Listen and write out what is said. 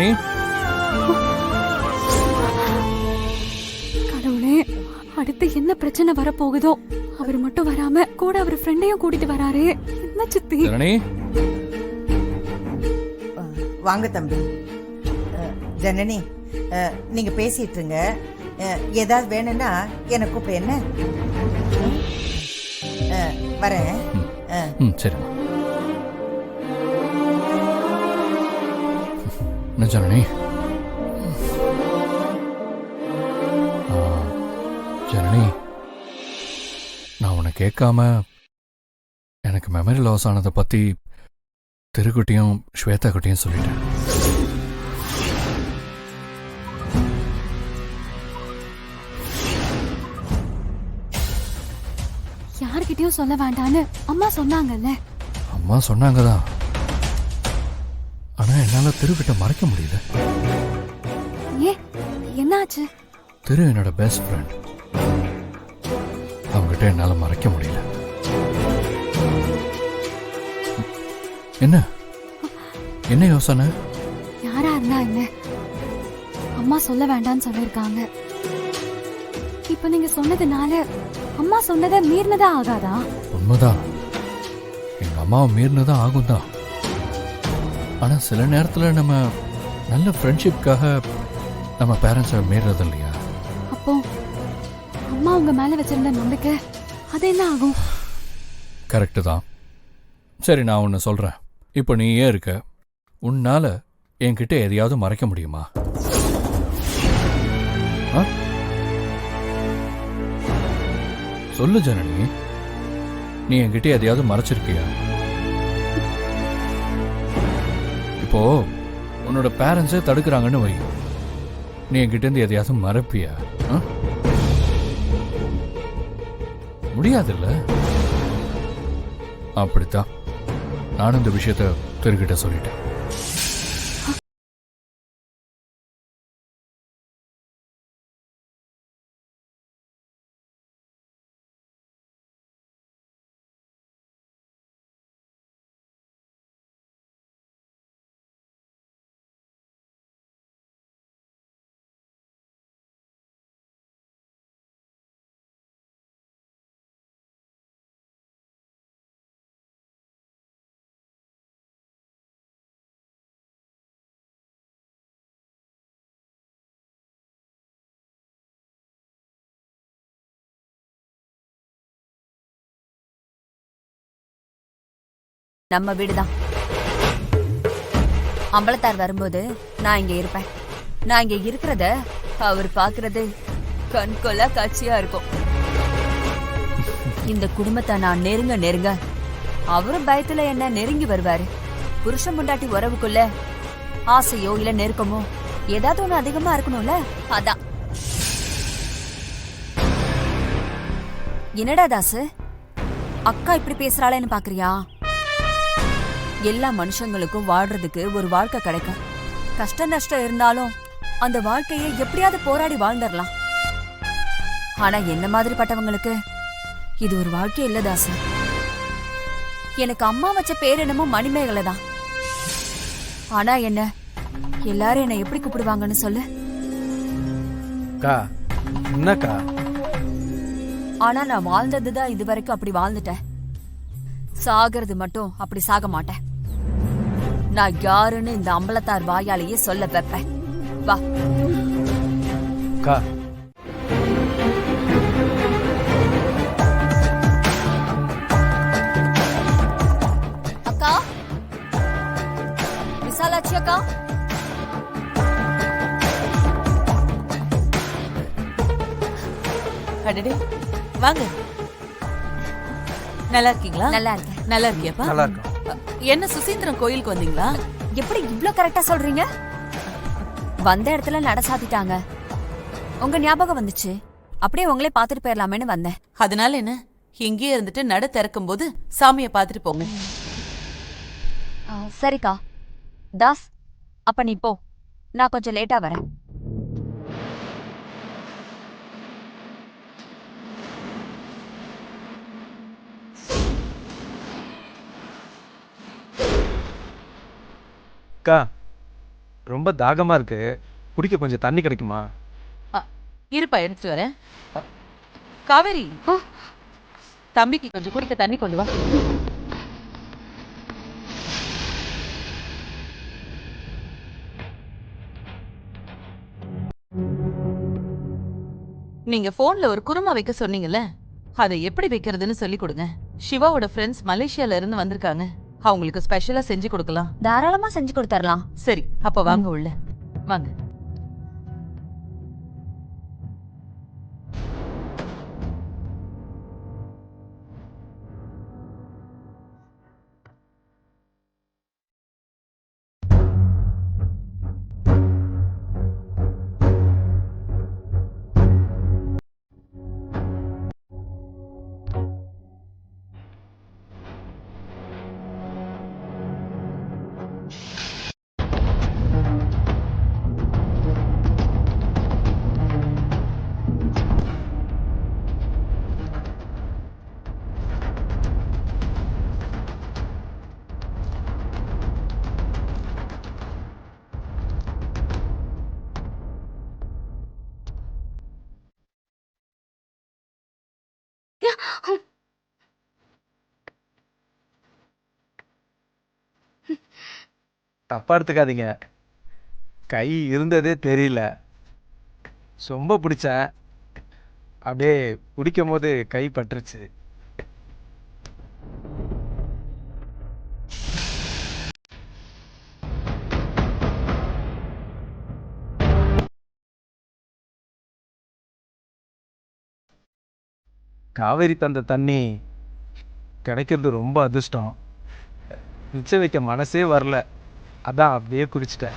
ஜனனி, கடவுளே, அடுத்து என்ன பிரச்சனை வரப்போகுதோ? அவர் மட்டும் வராம கூட அவர் ஃப்ரெண்டையும் கூட்டிட்டு வராரு. என்ன சித்தி? ஜனனி. வாங்க தம்பி. ஜனனி, நீங்க பேசிட்டு இருங்க. ஏதாவது வேணும்னா எனக்கு கூப்பிடு. என்ன வரேன். சரிம்மா. என்ன ஜனனி? ஜனனி, நான் உன்னை கேட்காம எனக்கு மெமரி லாஸ் ஆனதை பத்தி திருக்குட்டியும் ஸ்வேதா குட்டியும் சொல்லிட்டேன். யார்கிட்டயும் சொல்ல வேண்டான்னு அம்மா சொன்னாங்கல்ல. அம்மா சொன்னாங்கதான், ஆனா என்னால திருக்கிட்ட மறைக்க முடியல. ஏ, என்னாச்சு? திரு என்னோட பெஸ்ட் ஃப்ரெண்ட், அவங்ககிட்ட என்னால மறைக்க முடியல. என்ன என்ன யோசனை? யாரா இருந்தா என்ன, அம்மா சொல்ல வேண்டாம்னு சொல்லிருக்காங்க. இப்ப நீங்க சொன்னதுனால அம்மா சொன்னதை மீறினதா ஆகாதா? உண்மைதான், எங்க அம்மாவை மீறினதான் ஆகும் தான். ஆனா சில நேரத்துல நம்ம நல்ல ஃப்ரெண்ட்ஷிப்காக நம்ம பேரண்ட்ஸை மீறது இல்லையா? அப்போ அம்மா உங்க மேல வச்சிருந்த நம்பிக்கை அது என்ன ஆகும்? கரெக்டு தான். சரி, நான் ஒன்று சொல்றேன். இப்போ நீ ஏன் இருக்க, உன்னால என்கிட்ட எதையாவது மறைக்க முடியுமா? சொல்லு ஜனனி, நீ என்கிட்ட எதையாவது மறைச்சிருக்கியா? இப்போ உன்னோட பேரண்ட்ஸே தடுக்கிறாங்கன்னு வை, நீ என்கிட்ட இருந்து எதையாவது மறைப்பியா? முடியாதுல்ல. அப்படித்தான் நானும் இந்த விஷயத்த திருக்கிட்ட சொல்லிட்டேன். நம்ம வீடுதான். அம்பலத்தார் வரும்போது நான் இங்க இருப்பேன். நான் இங்க இருக்கிறத அவர் பாக்குறது கண்கொள்ளா காட்சியா இருக்கும். இந்த குடும்பத்தை நான் நெருங்க நெருங்க அவரும் பயத்துல என்ன நெருங்கி வருவாரு. புருஷன் முண்டாட்டி உறவுக்குள்ள ஆசையோ இல்ல நெருக்கமோ ஏதாவது ஒண்ணு அதிகமா இருக்கணும்ல, அதான். என்னடா தாசு, அக்கா இப்படி பேசுறாளேன்னு பாக்குறியா? எல்லா மனுஷங்களுக்கும் வாழ்றதுக்கு ஒரு வாழ்க்கை கிடைக்கும். கஷ்ட நஷ்டம் இருந்தாலும் அந்த வாழ்க்கையை எப்படியாவது போராடி வாழ்ந்துடலாம். ஆனா என்ன மாதிரி பட்டவங்களுக்கு இது ஒரு வாழ்க்கை இல்ல தாசு. எனக்கு அம்மா வச்ச பேர் என்னமோ மணிமேகலை தான். ஆனா என்ன எல்லாரும் என்ன எப்படி கூப்பிடுவாங்கன்னு சொல்லு. ஆனா நான் வாழ்ந்ததுதான் இது வரைக்கும் அப்படி வாழ்ந்துட்டேன். சாகிறது மட்டும் அப்படி சாக மாட்டேன். நான் யாருன்னு இந்த அம்பலத்தார் வாயாலேயே சொல்ல வைப்பேன். வா அக்கா, விசாலாட்சி அக்கா. அடடே, வாங்க. நல்லா இருக்கீங்களா? நல்லா இருக்கேன். நல்லா இருக்கியாப்பா? நல்லா இருக்கும். என்ன சுசீந்திரம் கோயிலுக்கு வந்தீங்களா? எப்படி இவ்ளோ கரெக்டா சொல்றீங்க? வந்த இடத்துல நட சாத்திட்டாங்க. உங்க ஞாபகம் வந்துச்சு, அப்படியே உங்களே பாத்துட்டு போயிடலாமேன்னு வந்தேன். அதனால என்ன, இங்கேயே இருந்துட்டு நட திறக்கும் போது சாமிய பாத்துட்டு போங்க. சரிக்கா. தாஸ், அப்ப நீ போ, நான் கொஞ்சம் லேட்டா வரேன். அக்கா, ரொம்ப தாகமாக இருக்கு, குடிக்க கொஞ்சம் தண்ணி கிடைக்குமா? இருப்பா எடுத்துட்டு வரேன். காவேரி, தம்பிக்கு கொஞ்சம் குடிக்க தண்ணி கொண்டு வா. நீங்க போன்ல ஒரு குருமா வைக்க சொன்னீங்கல்ல, அதை எப்படி வைக்கிறதுன்னு சொல்லி கொடுங்க. சிவாவோட ஃப்ரெண்ட்ஸ் மலேசியால இருந்து வந்திருக்காங்க, அவங்களுக்கு ஸ்பெஷலா செஞ்சு கொடுக்கலாம். தாராளமா செஞ்சு கொடுத்துடலாம். சரி, அப்ப வாங்க உள்ள வாங்க. தப்பாக எடுத்துக்காதீங்க, கை இருந்ததே தெரியல. சொம்ப பிடிச்சேன், அப்படியே குடிக்கும் போது கை பட்டுருச்சு. காவேரி தந்த தண்ணி கிடைக்கிறது ரொம்ப அதிர்ஷ்டம். மிச்சம் வைக்க மனசே வரல, அதான் அப்படியே குடிச்சிட்டேன்.